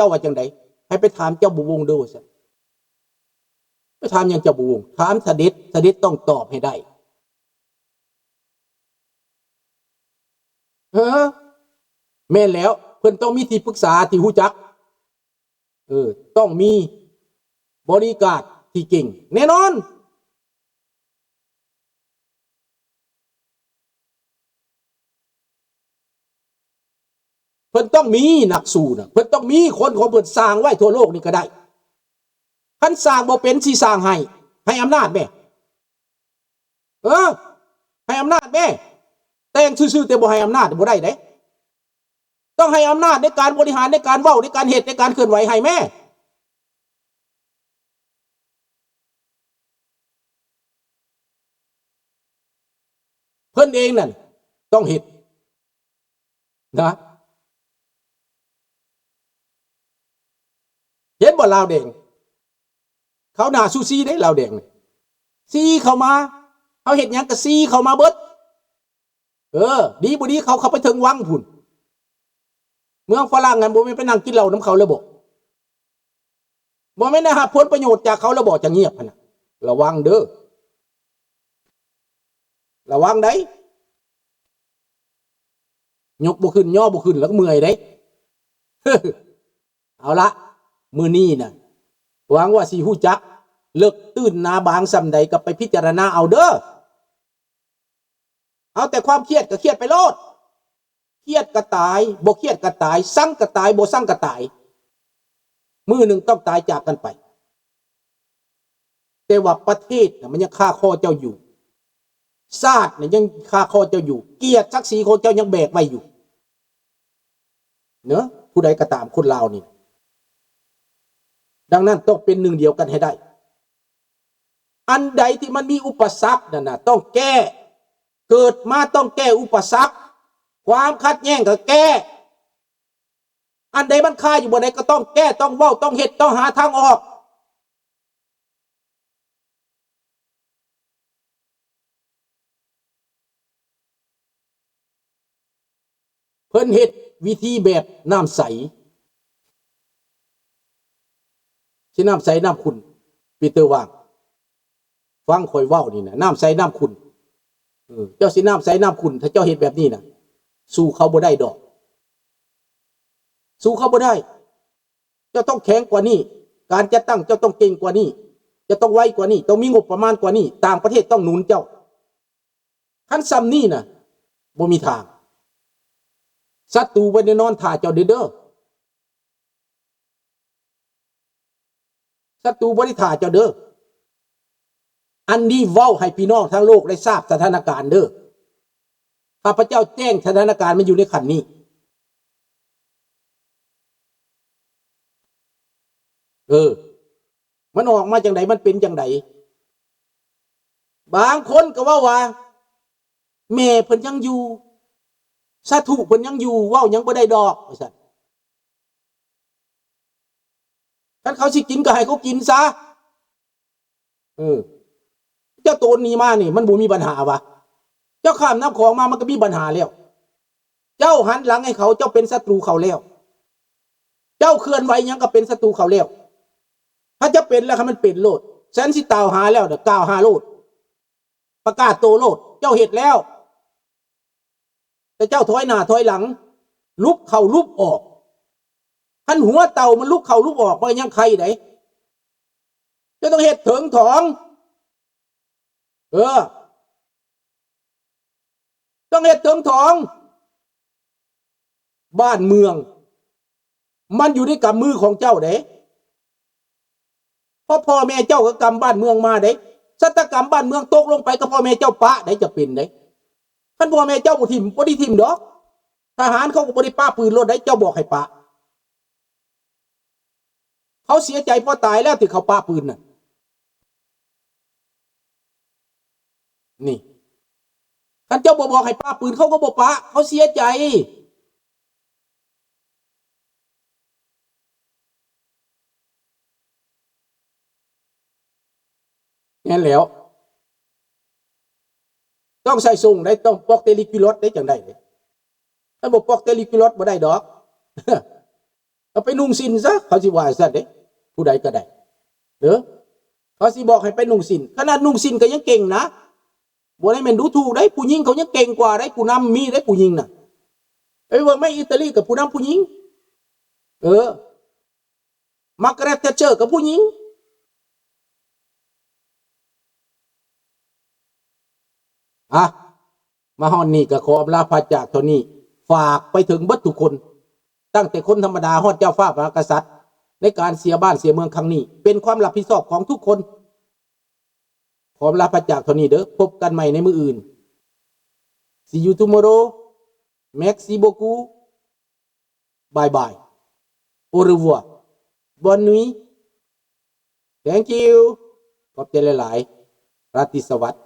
จ้าว่าจังไดให้ไปถามเจ้าบุวงดูสิไปถามยังเจ้าบุวงถามเสด็จต้องตอบให้ได้แม่นแล้วเพิ่นต้องมีที่ปรึกษาที่ฮู้จักต้องมีบริการที่เก่งแน่นอนเพิ่นต้องมีนักสู้นะเพิ่นต้องมีคนของเพิ่นสร้างไว้ทั่วโลกนี่ก็ได้คันสร้างบ่เป็นสิสร้างให้อำนาจแม่ให้อำนาจแม่แต่งซื่อๆแต่บ่ให้อำนาจบ่ได้เด้ต้องให้อำนาจในการบริหารในการเว้าในการเฮ็ดในการเคลื่อนไหวให้แม่เพิ่นเองนั่นต้องเฮ็ดนะเห็นบ่ลาวแดงเขาหน้าซูซีได้ลาวแดงซีเข้ามาเขาเฮ็ดหยังก็ซีเข้ามาเบิดดีบ่ดีเขาไปถึงวังพุ่นเมืองฝรั่งงั้นบ่แม่นไปนั่งกินเหล้านำเขาแล้วบ่แม่นได้รับผลประโยชน์จากเขาแล้วบ่จะเงียบหั่นน่ะระวังเด้อระวังได้ยกบ่ขึ้นย่อบ่ขึ้นแล้วก็เมื่อยได้เอาละมื้อนี้น่ะหวังว่าสิฮู้จักเลิกตื่นหน้าบางส่ำใดก็ไปพิจารณาเอาเด้อเอาแต่ความเครียดก็เครียดไปโลดเครียดก็ตายบ่เครียดก็ตายสั่งก็ตายบ่สั่งก็ตายมื้อหนึ่งต้องตายจากกันไปแต่ว่าประเทศน่ะมันยังคาคอเจ้าอยู่ชาติน่ะยังคาคอเจ้าอยู่เกียรติศักดิ์ศรีของเจ้ายังแบกไว้อยู่เนอะผู้ใดก็ตามคนลาวนี่ดังนั้นต้องเป็นหนึ่งเดียวกันให้ได้อันใดที่มันมีอุปสรรคนั่นน่ะต้องแก้เกิดมาต้องแก้อุปสรรคความขัดแย้งก็แก้อันใดมันคาอยู่บนใดก็ต้องแก้ต้องเว้าต้องเฮ็ดต้องหาทางออกเพิ่นเฮ็ดวิธีแบบน้ำใสสิน้ำใสน้ำขุ่นปีเตอร์ว่างฟังข่อยเว้านี่นะน้ำใสน้ำขุ่นเจ้าสิน้ำใสน้ำขุ่นถ้าเจ้าเฮ็ดแบบนี้นะสู้เขาบ่ได้ดอกสู้เขาบ่ได้เจ้าต้องแข็งกว่านี้การจะตั้งเจ้าต้องเก่งกว่านี้จะต้องไวกว่านี้ต้องมีงบประมาณกว่านี้ต่างประเทศต้องหนุนเจ้าคันซ้ำนี่นะบ่มีทางศัตรูไว้ในนอนถ่าเจ้าเด้อศัตรูบ่ได้ถ่าเจ้าเด้ออันนี้เว้าให้พี่น้องทั้งโลกได้ทราบสถานการณ์เด้อข้าพเจ้าแจ้งสถานการณ์มันอยู่ในขั้นนี้มันออกมาจังไดมันเป็นจังไดบางคนก็ว่าแม่เพิ่นยังอยู่สาธุเพิ่นยังอยู่เว้ายังบ่ได้ดอกว่าซั่นคันเขาสิกินก็ให้เขากินซะเจ้าโตนนี้มานี่มันบ่มีปัญหาวะเจ้าข้ามน้ำของมามันก็มีปัญหาแล้วเจ้าหันหลังให้เขาเจ้าเป็นศัตรูเขาแล้วเจ้าเคลื่อนไหวยังก็เป็นศัตรูเขาแล้วถ้าจะเป็นแล้วมันเป็นโลดแสนสิตาวหาแล้วเด้อกล่าวหาโลดประกาศโตโลดเจ้าเฮ็ดแล้วแต่เจ้าถอยหน้าถอยหลังลุกเข้าลุกออกคันหัวเต่ามันลุกเข้าลุกออกมันยังใครไดเจ้าต้องเฮ็ดถึงถองต้องเฮ็ดถึงถองบ้านเมืองมันอยู่ในกำมือของเจ้าเด้เพราะพ่อแม่เจ้าก็กำบ้านเมืองมาเด้ชะตากรรมบ้านเมืองตกลงไปก็พ่อแม่เจ้าปะได้จะเป็นเด้ท่านพ่อแม่เจ้าบ่ทิ่มบ่ได้ทิ่มดอกทหารเขาก็บ่ได้ปาปืนรถได้เจ้าบอกให้ปะเขาเสียใจพอตายแล้วที่เขาปาปืนน่ะนี่ท่านเจ้าบ่บอกให้ปาปืนเขาก็บ่ปะเขาเสียใจงั้นแล้วต้องใส่ส่งได้ต้องปอกเตลิกิรสได้จังได้ถ้าบ่ปอกเตลิกิรสบ่ได้ดอก เอาไปนุ่งสินซะเขาสิว่าซะเด้ผู้ใดก็ได้เด้อเขาสิบอกให้ไปนุ่งสินขนาดนุ่งสินก็ยังเก่งนะบ่ได้แม่นดูถูกได้ผู้หญิงเขายังเก่งกว่าได้ผู้นำมีได้ผู้หญิงน่ะไอ้ว่าไม่อิตาลีกับผู้นำผู้หญิงมาร์กาเร็ต แธชเชอร์กับผู้หญิงอ่ะมาฮอนนี่ก็ขออำลาพาจากเท่านี้ฝากไปถึงเบิดทุกคนตั้งแต่คนธรรมดาฮอดเจ้าฟ้ามหากษัตริย์ในการเสียบ้านเสียเมืองครั้งนี้เป็นความรับผิดชอบของทุกคนขออำลาพาจากเท่านี้เด้อพบกันใหม่ในมื้ออื่น See you tomorrow Merci beaucoup Bye bye Au revoir Bonne nuit Thank you ขอบใจหลายๆราตรีสวัสดิ์